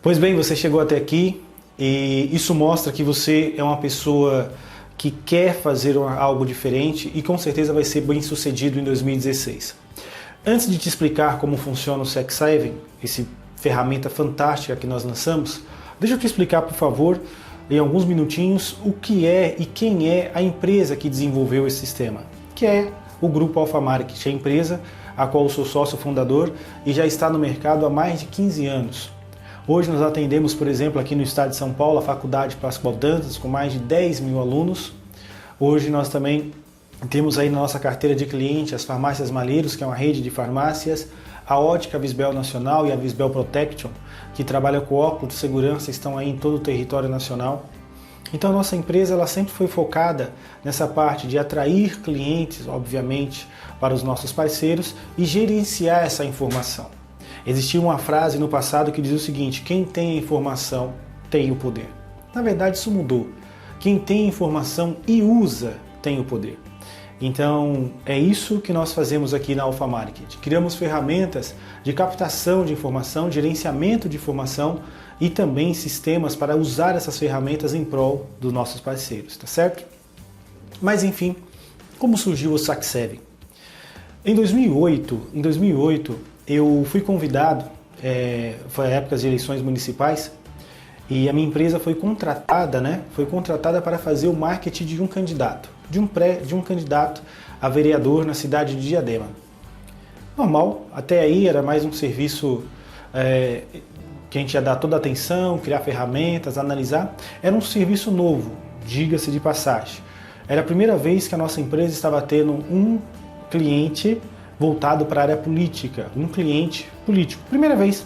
Pois bem, você chegou até aqui e isso mostra que você é uma pessoa que quer fazer algo diferente e com certeza vai ser bem sucedido em 2016. Antes de te explicar como funciona o SecSaving, essa ferramenta fantástica que nós lançamos, deixa eu te explicar, por favor, em alguns minutinhos, o que é e quem é a empresa que desenvolveu esse sistema, que é o Grupo Alpha Market, a empresa a qual eu sou sócio fundador e já está no mercado há mais de 15 anos. Hoje nós atendemos, por exemplo, aqui no estado de São Paulo, a Faculdade Pascoal Dantas, com mais de 10 mil alunos. Hoje nós também temos aí na nossa carteira de cliente as farmácias Malheiros, que é uma rede de farmácias, a Ótica Visbel Nacional e a Visbel Protection, que trabalha com óculos de segurança, estão aí em todo o território nacional. Então a nossa empresa ela sempre foi focada nessa parte de atrair clientes, obviamente, para os nossos parceiros e gerenciar essa informação. Existia uma frase no passado que dizia o seguinte: quem tem a informação tem o poder. Na verdade isso mudou. Quem tem informação e usa tem o poder. Então é isso que nós fazemos aqui na Alpha Market. Criamos ferramentas de captação de informação, gerenciamento de informação e também sistemas para usar essas ferramentas em prol dos nossos parceiros, tá certo? Mas enfim, como surgiu o SecSaving? Em 2008 eu fui convidado, foi a época das eleições municipais, e a minha empresa foi contratada para fazer o marketing de um candidato, de um candidato a vereador na cidade de Diadema. Normal, até aí era mais um serviço que a gente ia dar toda a atenção, criar ferramentas, analisar. Era um serviço novo, diga-se de passagem. Era a primeira vez que a nossa empresa estava tendo um cliente voltado para a área política, um cliente político, primeira vez.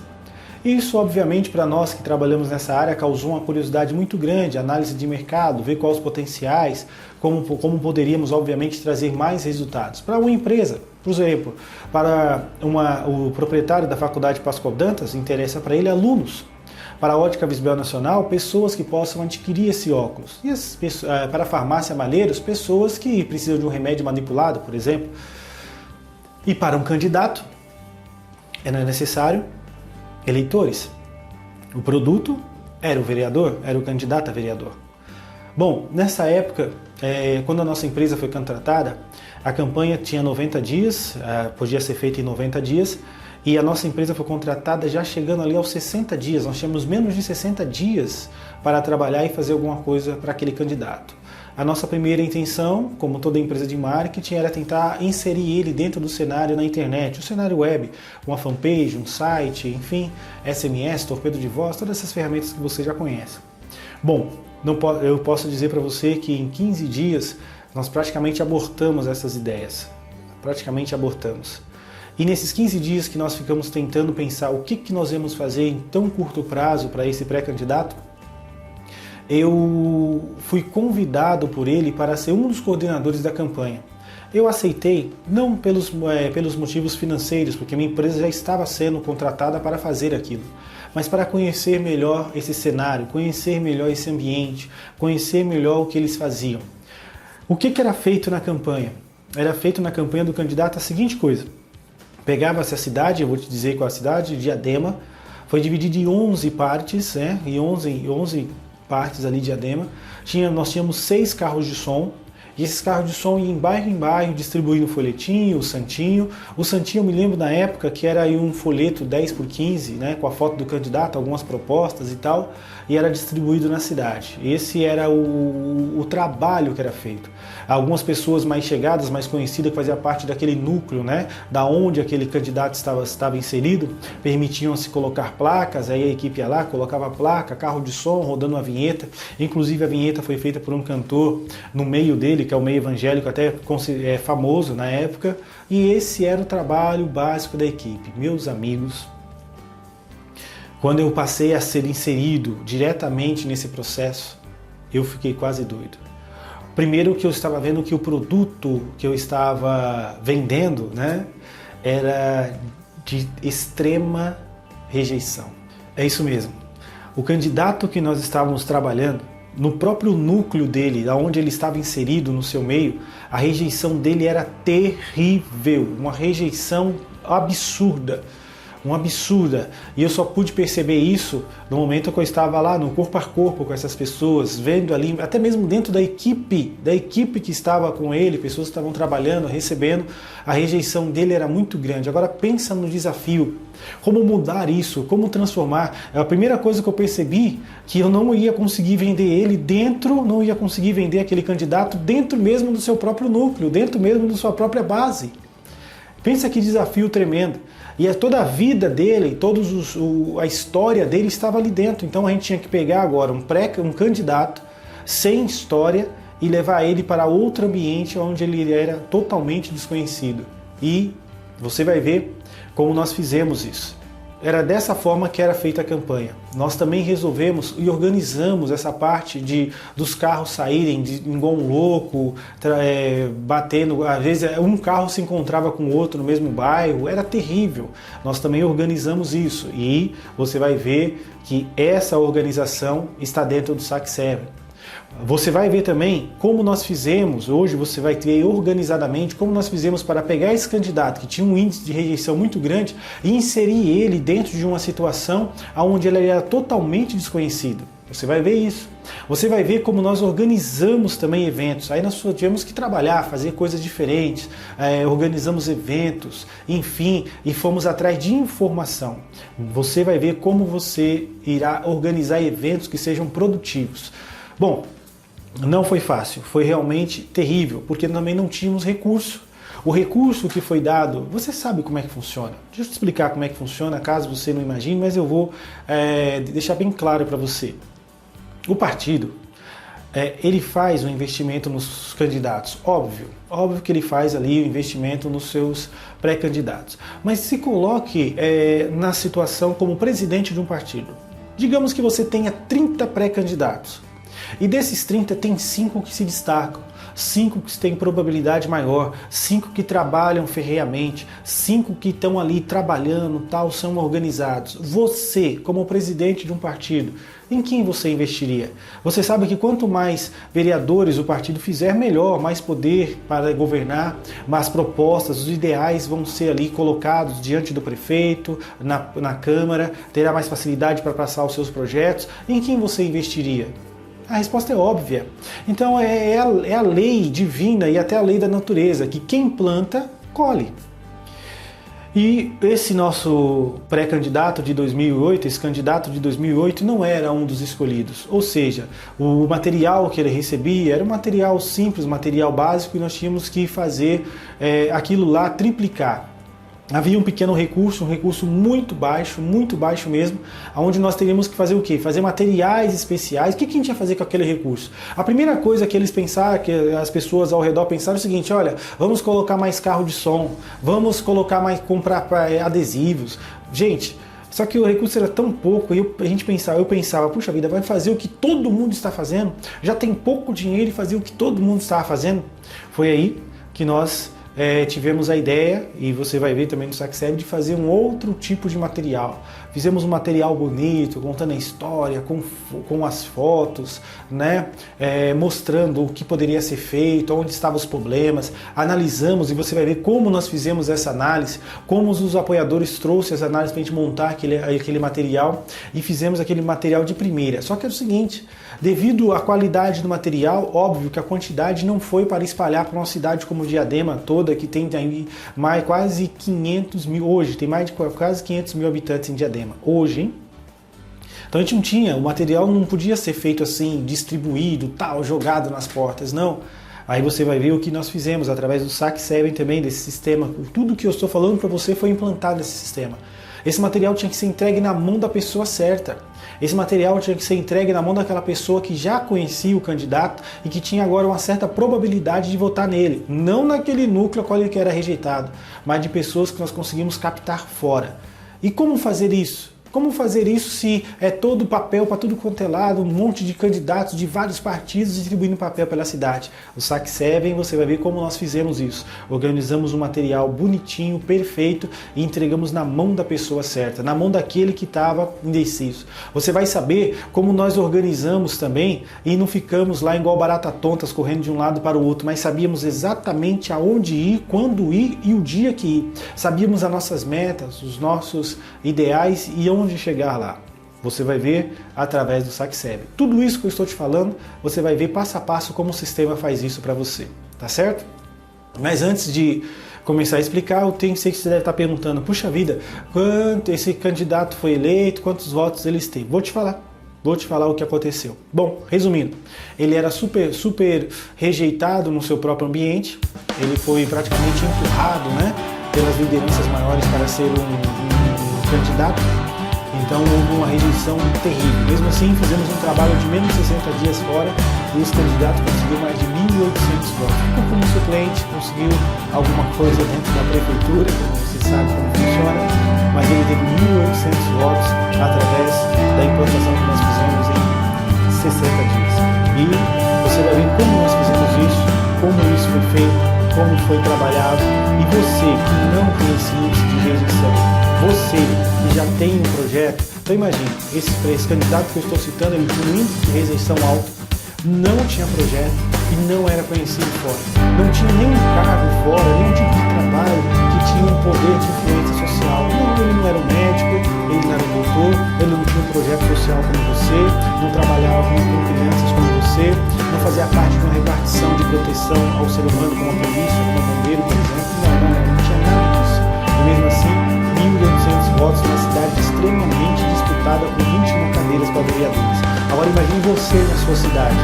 Isso, obviamente, para nós que trabalhamos nessa área, causou uma curiosidade muito grande, análise de mercado, ver quais os potenciais, como poderíamos, obviamente, trazer mais resultados. Para uma empresa, por exemplo, para o proprietário da Faculdade Pascoal Dantas, interessa para ele alunos. Para a Ótica Visbel Nacional, pessoas que possam adquirir esse óculos. E para a farmácia Malheiros, pessoas que precisam de um remédio manipulado, por exemplo. E para um candidato, era necessário eleitores. O produto era o vereador, era o candidato a vereador. Bom, nessa época, quando a nossa empresa foi contratada, a campanha tinha 90 dias, podia ser feita em 90 dias, e a nossa empresa foi contratada já chegando ali aos 60 dias. Nós tínhamos menos de 60 dias para trabalhar e fazer alguma coisa para aquele candidato. A nossa primeira intenção, como toda empresa de marketing, era tentar inserir ele dentro do cenário na internet, o cenário web, uma fanpage, um site, enfim, SMS, torpedo de voz, todas essas ferramentas que você já conhece. Bom, eu posso dizer para você que em 15 dias nós praticamente abortamos essas ideias, praticamente abortamos. E nesses 15 dias que nós ficamos tentando pensar o que nós íamos fazer em tão curto prazo para esse pré-candidato, eu fui convidado por ele para ser um dos coordenadores da campanha. Eu aceitei, não pelos motivos financeiros, porque minha empresa já estava sendo contratada para fazer aquilo, mas para conhecer melhor esse cenário, conhecer melhor esse ambiente, conhecer melhor o que eles faziam. O que era feito na campanha? Era feito na campanha do candidato a seguinte coisa: pegava-se a cidade, eu vou te dizer qual é a cidade, Diadema, foi dividido em 11 partes, e 11 partes ali de Diadema. Nós tínhamos 6 carros de som, e esses carros de som iam em bairro, distribuindo o folhetinho, o santinho. O santinho eu me lembro na época que era aí um folheto 10x15, com a foto do candidato, algumas propostas e tal, e era distribuído na cidade. Esse era o trabalho que era feito. Algumas pessoas mais chegadas, mais conhecidas, que faziam parte daquele núcleo, da onde aquele candidato estava inserido, permitiam-se colocar placas, aí a equipe ia lá, colocava a placa, carro de som, rodando a vinheta. Inclusive a vinheta foi feita por um cantor no meio dele, que é o meio evangélico, até famoso na época, e esse era o trabalho básico da equipe. Meus amigos, quando eu passei a ser inserido diretamente nesse processo, eu fiquei quase doido. Primeiro que eu estava vendo que o produto que eu estava vendendo, era de extrema rejeição. É isso mesmo. O candidato que nós estávamos trabalhando, no próprio núcleo dele, onde ele estava inserido no seu meio, a rejeição dele era terrível, uma rejeição absurda. absurda. E eu só pude perceber isso no momento que eu estava lá no corpo a corpo com essas pessoas, vendo ali, até mesmo dentro da equipe que estava com ele, pessoas que estavam trabalhando, recebendo, a rejeição dele era muito grande. Agora pensa no desafio, como mudar isso, como transformar. A primeira coisa que eu percebi, que eu não ia conseguir vender ele dentro, não ia conseguir vender aquele candidato dentro mesmo do seu próprio núcleo, dentro mesmo da sua própria base. Pensa que desafio tremendo. E toda a vida dele, a história dele estava ali dentro. Então a gente tinha que pegar agora um candidato sem história e levar ele para outro ambiente onde ele era totalmente desconhecido. E você vai ver como nós fizemos isso. Era dessa forma que era feita a campanha. Nós também resolvemos e organizamos essa parte dos carros saírem igual um louco, batendo. Às vezes um carro se encontrava com o outro no mesmo bairro, era terrível. Nós também organizamos isso e você vai ver que essa organização está dentro do SAC 7. Você vai ver também como nós fizemos, hoje você vai ver organizadamente como nós fizemos para pegar esse candidato que tinha um índice de rejeição muito grande e inserir ele dentro de uma situação onde ele era totalmente desconhecido. Você vai ver isso. Você vai ver como nós organizamos também eventos. Aí nós tivemos que trabalhar, fazer coisas diferentes, organizamos eventos, enfim, e fomos atrás de informação. Você vai ver como você irá organizar eventos que sejam produtivos. Bom, não foi fácil, foi realmente terrível, porque também não tínhamos recurso. O recurso que foi dado, você sabe como é que funciona. Deixa eu te explicar como é que funciona, caso você não imagine, mas eu vou deixar bem claro para você. O partido, ele faz um investimento nos candidatos, óbvio que ele faz ali o investimento nos seus pré-candidatos. Mas se coloque na situação como presidente de um partido. Digamos que você tenha 30 pré-candidatos. E desses 30 tem 5 que se destacam, 5 que têm probabilidade maior, 5 que trabalham ferreamente, 5 que estão ali trabalhando, tal, são organizados. Você, como presidente de um partido, em quem você investiria? Você sabe que quanto mais vereadores o partido fizer, melhor, mais poder para governar, mais propostas, os ideais vão ser ali colocados diante do prefeito, na Câmara, terá mais facilidade para passar os seus projetos. Em quem você investiria? A resposta é óbvia. Então é a lei divina e até a lei da natureza, que quem planta, colhe. E esse nosso pré-candidato de 2008, esse candidato de 2008 não era um dos escolhidos. Ou seja, o material que ele recebia era um material simples, um material básico, e nós tínhamos que fazer aquilo lá triplicar. Havia um pequeno recurso, um recurso muito baixo mesmo, onde nós teríamos que fazer o quê? Fazer materiais especiais. O que a gente ia fazer com aquele recurso? A primeira coisa que eles pensaram, que as pessoas ao redor pensaram é o seguinte: olha, vamos colocar mais carro de som, vamos colocar mais, comprar adesivos. Gente, só que o recurso era tão pouco e eu pensava, puxa vida, vai fazer o que todo mundo está fazendo? Já tem pouco dinheiro e fazer o que todo mundo estava fazendo? Foi aí que nós tivemos a ideia, e você vai ver também no SAC 7, de fazer um outro tipo de material. Fizemos um material bonito, contando a história, com as fotos, né? Mostrando o que poderia ser feito, onde estavam os problemas, analisamos, e você vai ver como nós fizemos essa análise, como os apoiadores trouxeram essa análise para a gente montar aquele material, e fizemos aquele material de primeira. Só que é o seguinte, devido à qualidade do material, óbvio que a quantidade não foi para espalhar para uma cidade como Diadema toda, que tem mais quase 500 mil, hoje tem mais de quase 500 mil habitantes em Diadema, hoje, hein? Então a gente não tinha, o material não podia ser feito assim, distribuído, tal, jogado nas portas, não. Aí você vai ver o que nós fizemos através do SAC 7 também, desse sistema. Tudo que eu estou falando para você foi implantado nesse sistema. Esse material tinha que ser entregue na mão da pessoa certa. Esse material tinha que ser entregue na mão daquela pessoa que já conhecia o candidato e que tinha agora uma certa probabilidade de votar nele. Não naquele núcleo qual ele que era rejeitado, mas de pessoas que nós conseguimos captar fora. E como fazer isso? como fazer isso se é todo papel para tudo quanto é lado, um monte de candidatos de vários partidos distribuindo papel pela cidade? O Saque 7, você vai ver como nós fizemos isso. Organizamos um material bonitinho, perfeito e entregamos na mão da pessoa certa, na mão daquele que estava indeciso. Você vai saber como nós organizamos também e não ficamos lá igual barata tontas correndo de um lado para o outro, mas sabíamos exatamente aonde ir, quando ir e o dia que ir. Sabíamos as nossas metas, os nossos ideais e onde chegar lá. Você vai ver através do Saque 7. Tudo isso que eu estou te falando, você vai ver passo a passo como o sistema faz isso para você, tá certo? Mas antes de começar a explicar, eu tenho que ser que você deve estar perguntando, puxa vida, quanto esse candidato foi eleito, quantos votos eles têm? Vou te falar o que aconteceu. Bom, resumindo, ele era super rejeitado no seu próprio ambiente, ele foi praticamente empurrado, né, pelas lideranças maiores para ser um candidato, então houve uma rejeição terrível. Mesmo assim, fizemos um trabalho de menos de 60 dias fora e esse candidato conseguiu mais de 1.800 votos. Ficou como suplente, conseguiu alguma coisa dentro da prefeitura, que você sabe como funciona, mas ele teve 1.800 votos através da implantação que nós fizemos em 60 dias. E você vai ver como nós fizemos isso, como isso foi feito, como foi trabalhado. E você que não tem esse índice de rejeição, você que já tem um projeto, então imagine, esse candidato que eu estou citando, ele tinha um índice de rejeição alto, não tinha projeto e não era conhecido fora. Não tinha nenhum cargo fora, nenhum tipo de trabalho que tinha um poder de influência social. Não, ele não era um médico, ele não era um doutor, ele não tinha um projeto social como você, não trabalhava com crianças como você, não fazia parte de uma repartição de proteção ao ser humano como a polícia, como o bombeiro, por exemplo. Não tinha nada disso. E mesmo assim, 1.800 votos numa cidade extremamente disputada com 21 cadeiras para vereadores. Agora imagine você na sua cidade,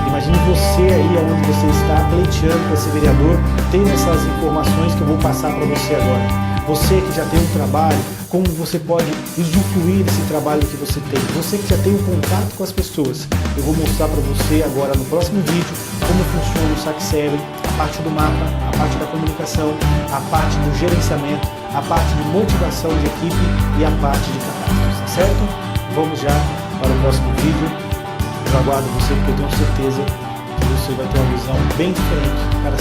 imagine você aí onde você está pleiteando para ser vereador, tendo essas informações que eu vou passar para você agora. Você que já tem um trabalho, como você pode usufruir desse trabalho que você tem. Você que já tem um contato com as pessoas. Eu vou mostrar para você agora no próximo vídeo como funciona o Saque 7, a parte do mapa, a parte da comunicação, a parte do gerenciamento, a parte de motivação de equipe e a parte de catástrofe, tá certo? Vamos já para o próximo vídeo. Eu aguardo você porque eu tenho certeza que você vai ter uma visão bem diferente para